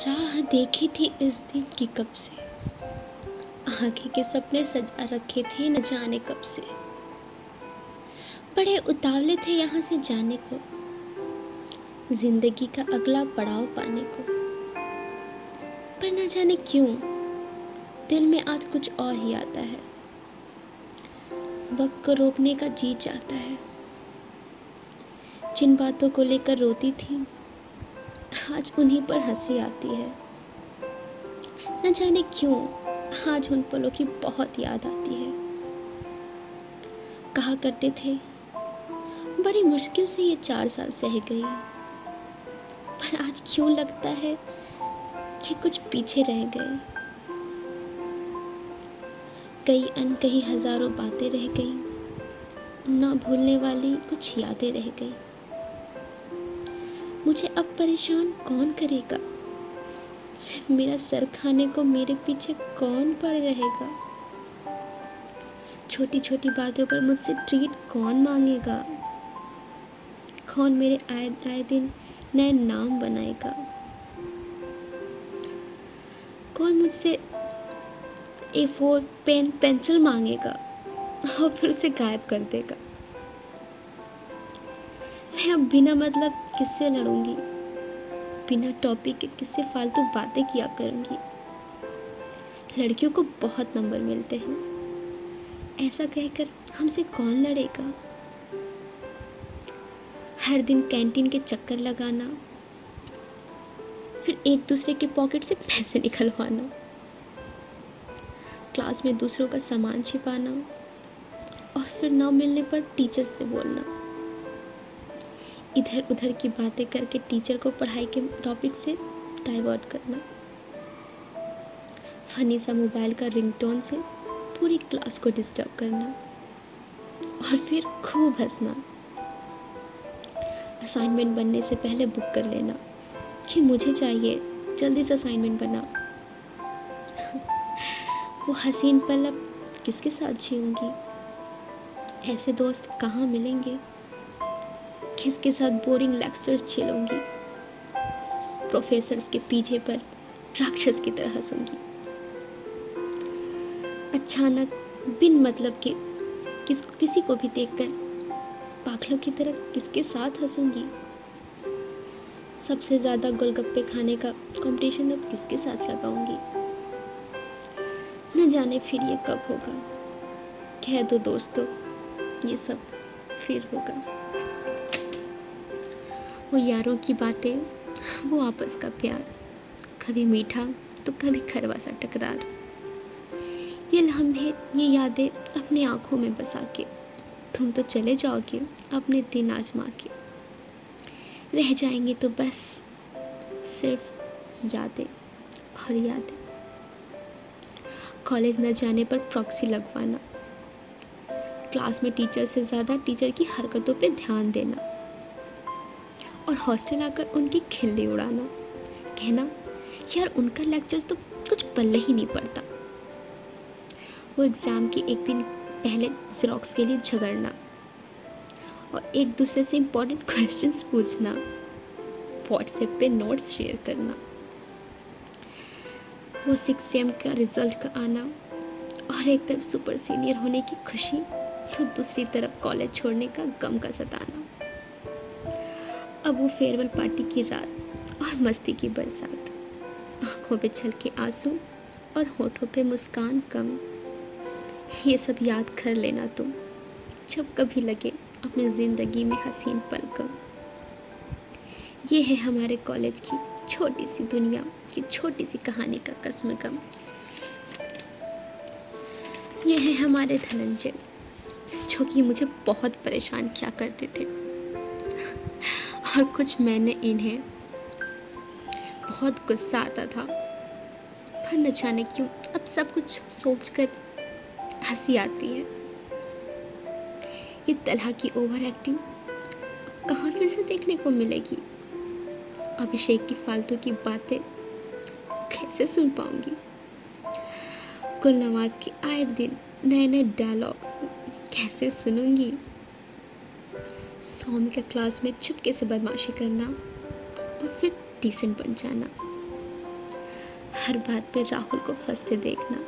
राह देखी थी इस दिन की कब से, आगे के सपने सजा रखे थे न जाने कब से। बड़े उतावले थे यहाँ से जाने को, जिंदगी का अगला पड़ाव पाने को। पर न जाने क्यों दिल में आज कुछ और ही आता है। वक्त को रोकने का जी चाहता है। जिन बातों को लेकर रोती थी आज उन्हीं पर हंसी आती है। न जाने क्यों आज उन पलों की बहुत याद आती है। कहा करते थे बड़ी मुश्किल से ये 4 साल सह गई, पर आज क्यों लगता है कि कुछ पीछे रह गए। कई अनकही हजारों बातें रह गई, ना भूलने वाली कुछ यादें रह गई। मुझे अब परेशान कौन करेगा, सिर्फ मेरा सर खाने को मेरे पीछे कौन पड़े रहेगा। छोटी छोटी बातों पर मुझसे ट्रीट कौन मांगेगा, कौन मेरे आए दिन नए नाम बनाएगा, कौन मुझसे A4 पेन पेंसिल मांगेगा और फिर उसे गायब कर देगा। मैं अब बिना मतलब किससे लड़ूंगी, बिना टॉपिक के किससे फालतू बातें किया करूंगी। लड़कियों को बहुत नंबर मिलते हैं, ऐसा कहकर हमसे कौन लड़ेगा। हर दिन कैंटीन के चक्कर लगाना, फिर एक दूसरे के पॉकेट से पैसे निकलवाना, क्लास में दूसरों का सामान छिपाना और फिर ना मिलने पर टीचर से बोलना। इधर उधर की बातें करके टीचर को पढ़ाई के टॉपिक से डाइवर्ट करना। फनी सा मोबाइल का रिंगटोन से पूरी क्लास को डिस्टर्ब करना और फिर खूब हंसना। असाइनमेंट बनने से पहले बुक कर लेना कि मुझे चाहिए, जल्दी से असाइनमेंट बना। वो हसीन पल अब किसके साथ जीऊंगी। ऐसे दोस्त कहाँ मिलेंगे, किसके साथ बोरिंग लेक्चर्स झेलूंगी। प्रोफेसर्स के पीछे पर राक्षस की तरह हंसूंगी। अचानक बिन मतलब के किसी को भी देखकर पागलों की तरह किसके साथ हंसूंगी। सबसे ज्यादा गोलगप्पे खाने का कंपटीशन अब किसके साथ लगाऊंगी। न जाने फिर ये कब होगा। कह दो दोस्तों ये सब फिर होगा। वो यारों की बातें, वो आपस का प्यार, कभी मीठा तो कभी कड़वा सा टकरार। ये लम्हे, ये यादें अपनी आंखों में बसा के तुम तो चले जाओगे अपने दिन आजमा के। रह जाएंगे तो बस सिर्फ यादें और यादें। कॉलेज न जाने पर प्रॉक्सी लगवाना, क्लास में टीचर से ज़्यादा टीचर की हरकतों पे ध्यान देना और हॉस्टल आकर उनकी खिल्ली उड़ाना। कहना यार उनका लेक्चर्स तो कुछ पल्ले ही नहीं पड़ता। वो एग्ज़ाम के एक दिन पहले ज़ेरॉक्स के लिए झगड़ना और एक दूसरे से इम्पोर्टेंट क्वेश्चंस पूछना, व्हाट्सएप पे नोट्स शेयर करना। वो 6 AM का रिजल्ट का आना और एक तरफ सुपर सीनियर होने की खुशी तो दूसरी तरफ कॉलेज छोड़ने का गम का सताना। अब वो फेयरवेल पार्टी की रात और मस्ती की बरसात, आंखों पे छलके आंसू और होठों पे मुस्कान कम। ये सब याद कर लेना तुम जब कभी लगे अपनी ज़िंदगी में हसीन पल कम। ये है हमारे कॉलेज की छोटी सी दुनिया की छोटी सी कहानी का कस्म गम। ये है हमारे धनंजय जो कि मुझे बहुत परेशान किया करते थे और कुछ मैंने इन्हें बहुत गुस्सा आता था, पर न जाने क्यों अब सब कुछ सोचकर हंसी आती है। ये तलहा की ओवर एक्टिंग कहाँ फिर से देखने को मिलेगी। अभिषेक की फालतू की बातें कैसे सुन पाऊंगी। गुलनवाज के आए दिन नए नए डायलॉग्स कैसे सुनूंगी। सौम्य के क्लास में चुपके से बदमाशी करना और फिर डिसेंट बन जाना। हर बात पे राहुल को फंसते देखना,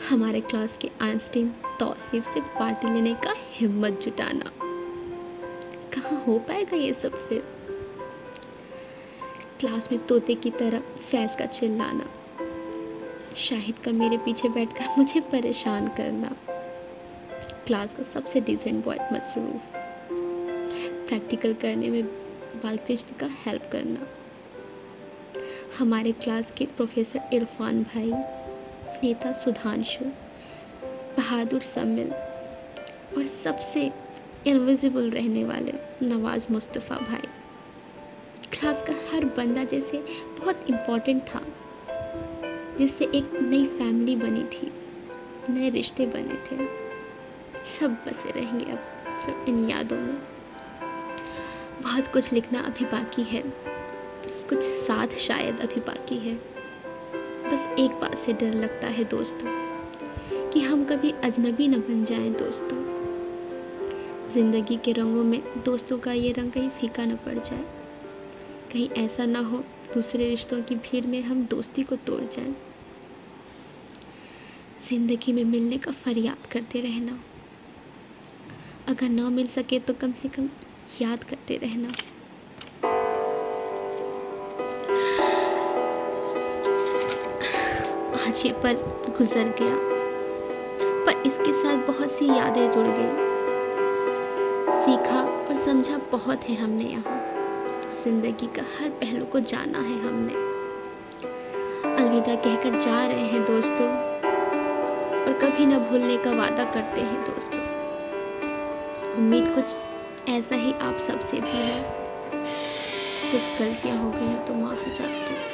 हमारे क्लास के आइंस्टीन तौसीफ से पार्टी लेने का हिम्मत जुटाना, कहाँ हो पाएगा ये सब फिर। क्लास में तोते की तरह फैज़ का चिल्लाना, शाहिद का मेरे पीछे बैठकर मुझे परेशान करना, क्लास का सबसे डिसेंट बॉय मसरूफ, प्रैक्टिकल करने में बालकृष्ण का हेल्प करना, हमारे क्लास के प्रोफेसर इरफान भाई, नेता सुधांशु, बहादुर समिल और सबसे इनविजिबल रहने वाले नवाज मुस्तफ़ा भाई। क्लास का हर बंदा जैसे बहुत इम्पोर्टेंट था, जिससे एक नई फैमिली बनी थी, नए रिश्ते बने थे। सब बसे रहेंगे अब सब इन यादों में। बहुत कुछ लिखना अभी बाकी है, कुछ साथ शायद अभी बाकी है। बस एक बात से डर लगता है दोस्तों, कि हम कभी अजनबी न बन जाएं दोस्तों। जिंदगी के रंगों में दोस्तों का ये रंग कहीं फीका न पड़ जाए, कहीं ऐसा ना हो दूसरे रिश्तों की भीड़ में हम दोस्ती को तोड़ जाएं। जिंदगी में मिलने का फरियाद करते रहना, अगर ना मिल सके तो कम से कम याद करते रहना। आज ये पल गुजर गया, पर इसके साथ बहुत सी यादें जुड़ गई। सीखा और समझा बहुत है हमने यहाँ, जिंदगी का हर पहलू को जाना है हमने। अलविदा कहकर जा रहे हैं दोस्तों, और कभी न भूलने का वादा करते हैं दोस्तों। उम्मीद कुछ ऐसा ही आप सबसे भी है। कुछ गलतियाँ हो गई हैं तो माफ़ी चाहती हूँ।